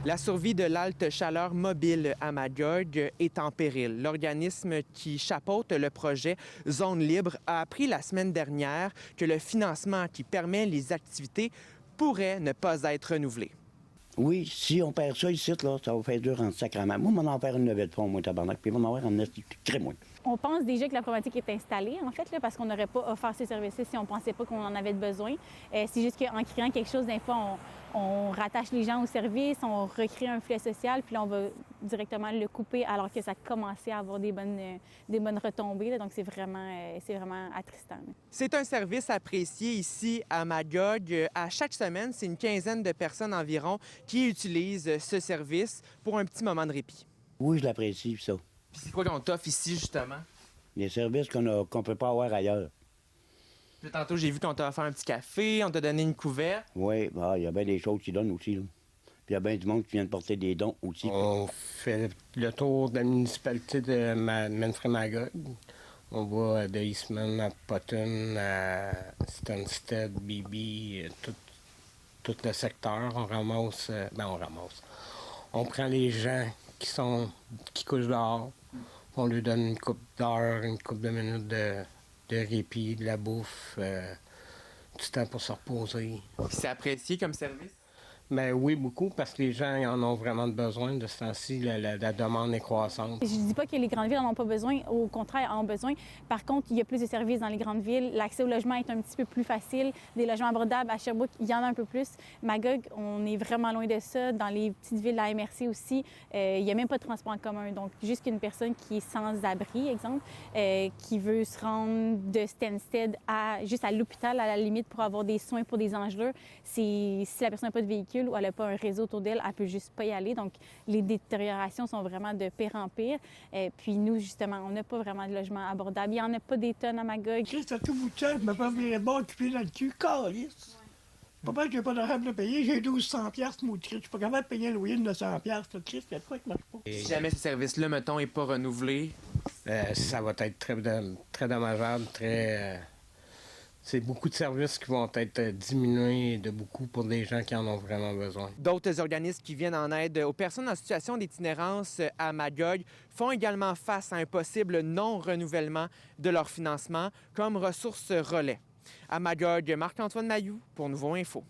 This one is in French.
La survie de l'Halte Chaleur Mobile à Magog est en péril. L'organisme qui chapeaute le projet Zone Libre a appris la semaine dernière que le financement qui permet les activités pourrait ne pas être renouvelé. Oui, si on perd ça ici, là, ça va faire dur en sacrament. Moi, on va en faire une levée de fonds, moi, tabarnak, puis on va en avoir un très moins. On pense déjà que la problématique est installée, en fait, là, parce qu'on n'aurait pas offert ces services-là si on ne pensait pas qu'on en avait besoin. C'est juste qu'en créant quelque chose, des fois, on rattache les gens au service, on recrée un filet social, puis là, on va directement le couper alors que ça commençait à avoir des bonnes retombées. Là, donc, c'est vraiment attristant. Là. C'est un service apprécié ici à Magog. À chaque semaine, c'est une quinzaine de personnes environ qui utilisent ce service pour un petit moment de répit. Oui, je l'apprécie, ça. Puis c'est quoi qu'on t'offre ici, justement? Les services qu'on ne peut pas avoir ailleurs. Puis tantôt, j'ai vu qu'on t'a offert un petit café, on t'a donné une couverte. Oui, il y a bien des choses qui donnent aussi, là. Puis il y a bien du monde qui vient de porter des dons aussi. On fait le tour de la municipalité de Manfred-Magog. On va de Eastman à Potton, à Stansted, Beebe, tout le secteur. On ramasse. On prend les gens qui couchent dehors. On leur donne une couple d'heures, une couple de minutes de répit, de la bouffe, du temps pour se reposer. C'est apprécié comme service? Ben oui, beaucoup, parce que les gens en ont vraiment besoin de ce temps-ci. La demande est croissante. Je ne dis pas que les grandes villes n'en ont pas besoin, au contraire, en ont besoin. Par contre, il y a plus de services dans les grandes villes. L'accès au logement est un petit peu plus facile. Des logements abordables à Sherbrooke, il y en a un peu plus. Magog, on est vraiment loin de ça. Dans les petites villes, la MRC aussi, il n'y a même pas de transport en commun. Donc, juste qu'une personne qui est sans abri, exemple, qui veut se rendre de Stansted juste à l'hôpital, à la limite, pour avoir des soins pour des engelures, si la personne n'a pas de véhicule ou elle n'a pas un réseau autour d'elle, elle peut juste pas y aller. Donc, les détériorations sont vraiment de pire en pire. Puis nous, justement, on n'a pas vraiment de logement abordable. Il n'y en a pas des tonnes à Magog. Christ, à tout bout de champ, je me fais virer de bord occupé dans le cul. Calice! Pas mal que j'ai pas d'argent de le payer. J'ai 1200 $, mon Christ. Je suis pas capable de payer un loyer de 900 $. Christ, il y a de quoi qui marche pas. Si jamais ce service-là, mettons, n'est pas renouvelé. Ça va être très dommageable, c'est beaucoup de services qui vont être diminués de beaucoup pour des gens qui en ont vraiment besoin. D'autres organismes qui viennent en aide aux personnes en situation d'itinérance à Magog font également face à un possible non-renouvellement de leur financement, comme Ressources Relais. À Magog, Marc-Antoine Mailloux pour Nouveau Info.